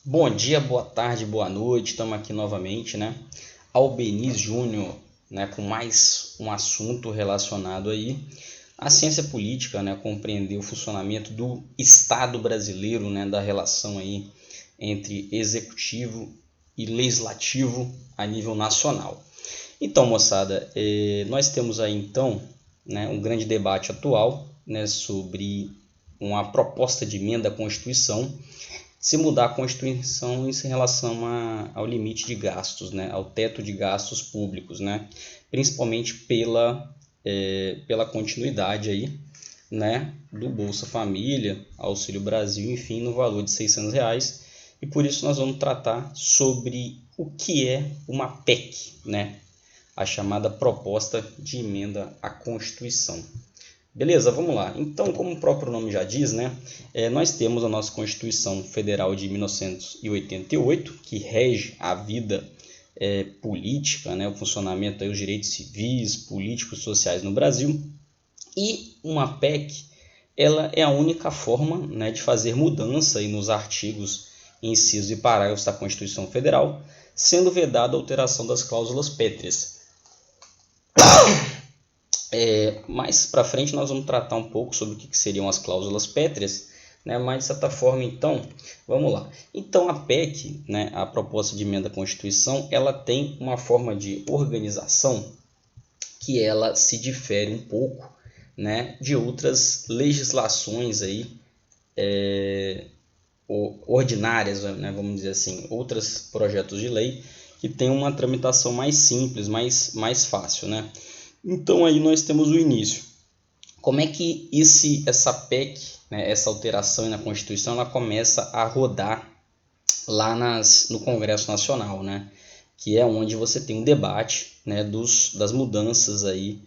Bom dia, boa tarde, boa noite. Estamos aqui novamente, né? Albeniz Júnior, né? Com mais um assunto relacionado aí à ciência política, né? Compreender o funcionamento do Estado brasileiro, né? Da relação aí entre executivo e legislativo a nível nacional. Então, moçada, nós temos aí então, né? Um grande debate atual, né? Sobre uma proposta de emenda à Constituição se mudar a Constituição em relação ao limite de gastos, né, ao teto de gastos públicos, né, principalmente pela continuidade aí, né, do Bolsa Família, Auxílio Brasil, enfim, no valor de R$ 600. E por isso nós vamos tratar sobre o que é uma PEC, né, a chamada Proposta de Emenda à Constituição. Beleza, vamos lá. Então, como o próprio nome já diz, né, nós temos a nossa Constituição Federal de 1988, que rege a vida política, né, o funcionamento dos direitos civis, políticos e sociais no Brasil. E uma PEC, ela é a única forma, né, de fazer mudança aí nos artigos, incisos e parágrafos da Constituição Federal, sendo vedada a alteração das cláusulas pétreas. Mais para frente nós vamos tratar um pouco sobre o que seriam as cláusulas pétreas, né? Mas de certa forma, então, vamos lá. Então a PEC, né, a proposta de emenda à Constituição, ela tem uma forma de organização que ela se difere um pouco, né, de outras legislações aí, ordinárias, né, vamos dizer assim, outros projetos de lei que têm uma tramitação mais simples, mais fácil, né? Então aí nós temos o início. Como é que essa PEC, né, essa alteração na Constituição, ela começa a rodar lá no Congresso Nacional, né? Que é onde você tem um debate, né, das mudanças aí,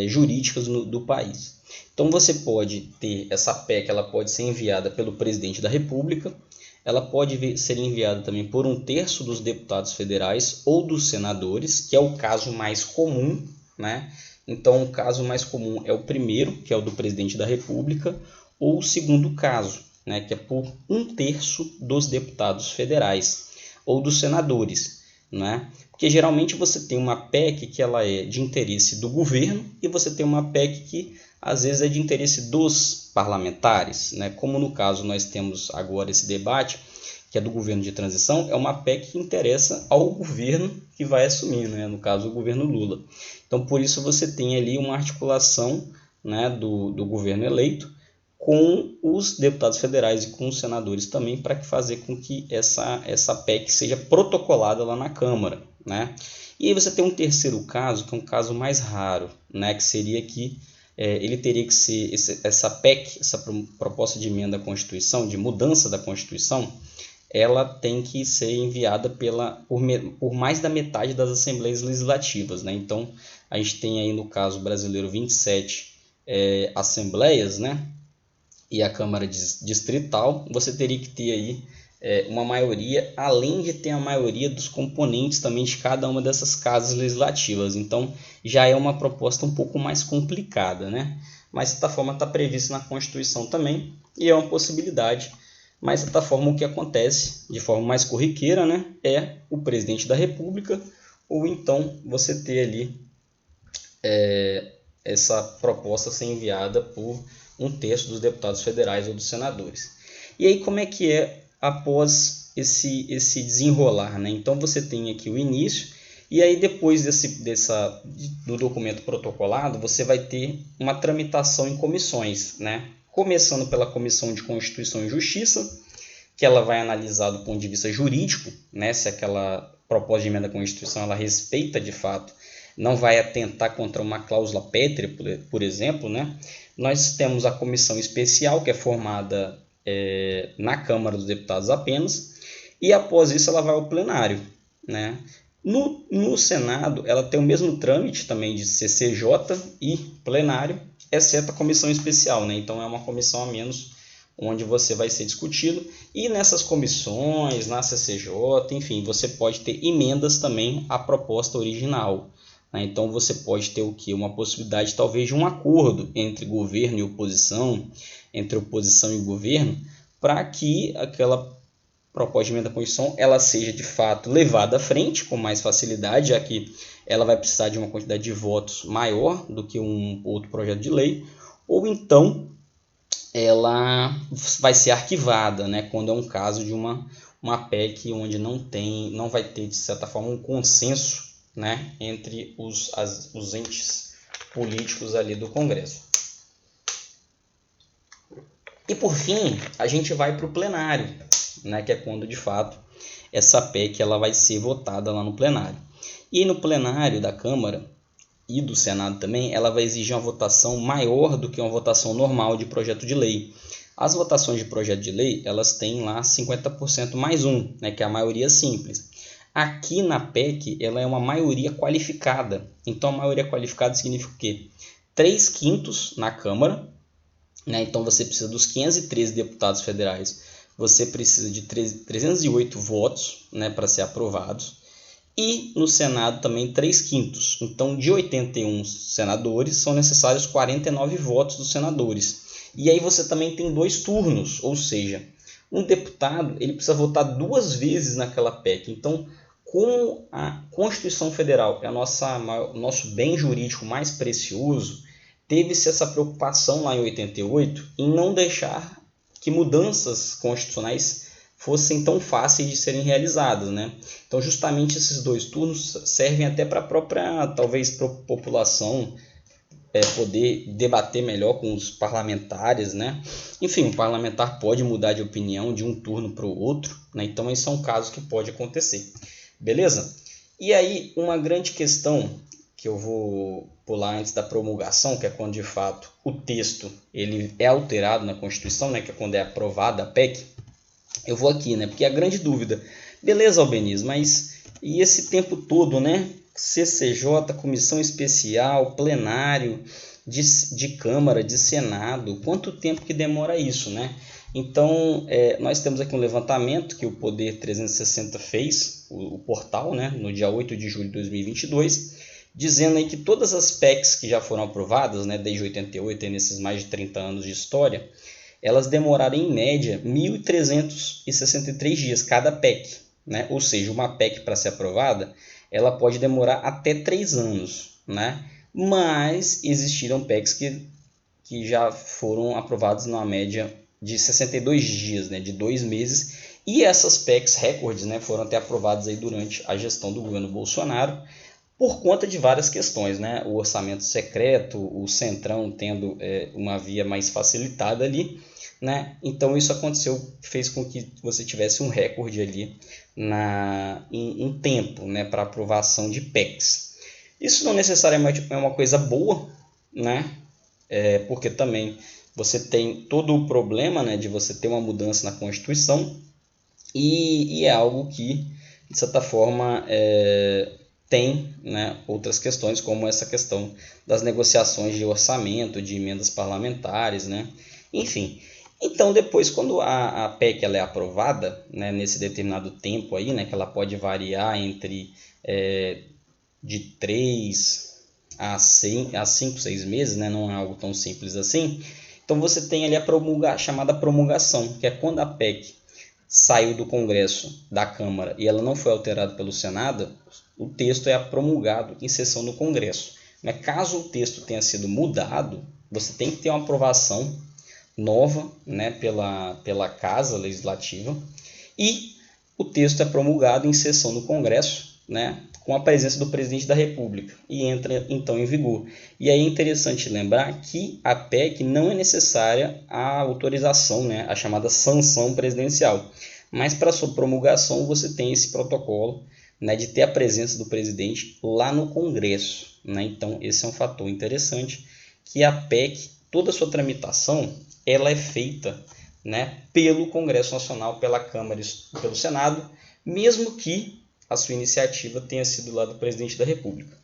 jurídicas do país. Então você pode ter essa PEC, ela pode ser enviada pelo presidente da República, ela pode ser enviada também por 1/3 dos deputados federais ou dos senadores, que é o caso mais comum, né? Então, o caso mais comum é o primeiro, que é o do presidente da República, ou o segundo caso, né, que é por 1/3 dos deputados federais ou dos senadores, né? Porque geralmente você tem uma PEC que ela é de interesse do governo e você tem uma PEC que às vezes é de interesse dos parlamentares, né? Como no caso nós temos agora esse debate que é do governo de transição, é uma PEC que interessa ao governo que vai assumir, né? No caso o governo Lula. Então por isso você tem ali uma articulação, né, do governo eleito com os deputados federais e com os senadores também para fazer com que essa PEC seja protocolada lá na Câmara, né? E aí você tem um terceiro caso, que é um caso mais raro, né? Que seria que ele teria que ser essa PEC, essa proposta de emenda à Constituição, de mudança da Constituição, ela tem que ser enviada por mais da metade das assembleias legislativas, né? Então, a gente tem aí no caso brasileiro 27 assembleias, né? E a Câmara Distrital, você teria que ter aí uma maioria, além de ter a maioria dos componentes também de cada uma dessas casas legislativas. Então, já é uma proposta um pouco mais complicada, né? Mas, de certa forma, está previsto na Constituição também e é uma possibilidade. Mas, de certa forma, o que acontece de forma mais corriqueira, né, é o presidente da República ou então você ter ali essa proposta ser enviada por 1/3 dos deputados federais ou dos senadores. E aí como é que é após esse desenrolar, né? Então você tem aqui o início e aí depois do documento protocolado você vai ter uma tramitação em comissões, né? Começando pela Comissão de Constituição e Justiça, que ela vai analisar do ponto de vista jurídico, né, se aquela proposta de emenda à Constituição ela respeita de fato, não vai atentar contra uma cláusula pétrea, por exemplo, né? Nós temos a comissão especial, que é formada na Câmara dos Deputados apenas, e após isso ela vai ao plenário, né? No Senado, ela tem o mesmo trâmite também de CCJ e plenário, exceto a comissão especial, né? Então é uma comissão a menos onde você vai ser discutido, e nessas comissões, na CCJ, enfim, você pode ter emendas também à proposta original. Né? Então você pode ter o que? Uma possibilidade talvez de um acordo entre governo e oposição, entre oposição e governo, para que aquela proposta de emenda à Constituição ela seja de fato levada à frente com mais facilidade, já que ela vai precisar de uma quantidade de votos maior do que um outro projeto de lei, ou então ela vai ser arquivada, né, quando é um caso de uma PEC onde não vai ter, de certa forma, um consenso, né, entre os entes políticos ali do Congresso. E por fim, a gente vai para o plenário, né, que é quando de fato essa PEC ela vai ser votada lá no plenário. E no plenário da Câmara e do Senado também, ela vai exigir uma votação maior do que uma votação normal de projeto de lei. As votações de projeto de lei, elas têm lá 50% mais um, né, que é a maioria simples. Aqui na PEC, ela é uma maioria qualificada. Então, a maioria qualificada significa o quê? 3/5 na Câmara, né? Então, você precisa dos 513 deputados federais, você precisa de 308 votos, né, para ser aprovados. E no Senado também 3/5. Então, de 81 senadores, são necessários 49 votos dos senadores. E aí você também tem 2 turnos, ou seja, um deputado ele precisa votar 2 vezes naquela PEC. Então, como a Constituição Federal é o nosso bem jurídico mais precioso, teve-se essa preocupação lá em 88 em não deixar que mudanças constitucionais fossem tão fáceis de serem realizadas, né? Então, justamente esses 2 turnos servem até para a própria, talvez, população poder debater melhor com os parlamentares, né? Enfim, o parlamentar pode mudar de opinião de um turno para o outro, né? Então, esse é um caso que pode acontecer, beleza? E aí, uma grande questão que eu vou pular antes da promulgação, que é quando de fato o texto ele é alterado na Constituição, né? Que é quando é aprovada a PEC. Eu vou aqui, né? Porque a grande dúvida, beleza, Albeniz, mas e esse tempo todo, né? CCJ, comissão especial, plenário, de Câmara, de Senado, quanto tempo que demora isso, né? Então, nós temos aqui um levantamento que o Poder 360 fez, o portal, né? No dia 8 de julho de 2022, dizendo aí que todas as PECs que já foram aprovadas, né? Desde 88, nesses mais de 30 anos de história, elas demoraram em média 1.363 dias cada PEC, né? Ou seja, uma PEC para ser aprovada, ela pode demorar até 3 anos, né? Mas existiram PECs que já foram aprovadas numa média de 62 dias, né? De 2 meses, e essas PECs recordes, né? Foram até aprovadas aí durante a gestão do governo Bolsonaro, por conta de várias questões, né? O orçamento secreto, o Centrão tendo uma via mais facilitada ali, né? Então isso fez com que você tivesse um recorde ali em tempo, né? Para aprovação de PECs. Isso não necessariamente é uma coisa boa, né? Porque também você tem todo o problema, né? De você ter uma mudança na Constituição e é algo que, de certa forma, tem, né, outras questões, como essa questão das negociações de orçamento, de emendas parlamentares, né? Enfim, então depois quando a PEC ela é aprovada, né, nesse determinado tempo aí, né, que ela pode variar entre de 3 a 5, 6 meses, né, não é algo tão simples assim. Então você tem ali a chamada promulgação, que é quando a PEC saiu do Congresso, da Câmara, e ela não foi alterada pelo Senado, o texto é promulgado em sessão no Congresso. Mas caso o texto tenha sido mudado, você tem que ter uma aprovação nova, né, pela Casa Legislativa, e o texto é promulgado em sessão no Congresso, né, com a presença do presidente da República, e entra então em vigor. E aí é interessante lembrar que a PEC não é necessária a autorização, né, a chamada sanção presidencial, mas para sua promulgação você tem esse protocolo, né, de ter a presença do presidente lá no Congresso, né? Então esse é um fator interessante, que a PEC, toda a sua tramitação, ela é feita, né, pelo Congresso Nacional, pela Câmara e pelo Senado, mesmo que a sua iniciativa tenha sido lá do presidente da República.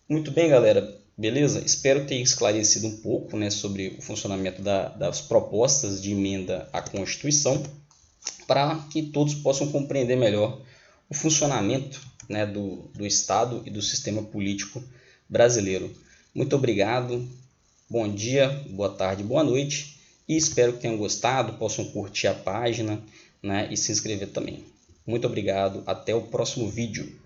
Muito bem, galera, beleza? Espero ter esclarecido um pouco, né, sobre o funcionamento das propostas de emenda à Constituição, para que todos possam compreender melhor o funcionamento, né, do Estado e do sistema político brasileiro. Muito obrigado, bom dia, boa tarde, boa noite, e espero que tenham gostado, possam curtir a página, né, e se inscrever também. Muito obrigado, até o próximo vídeo.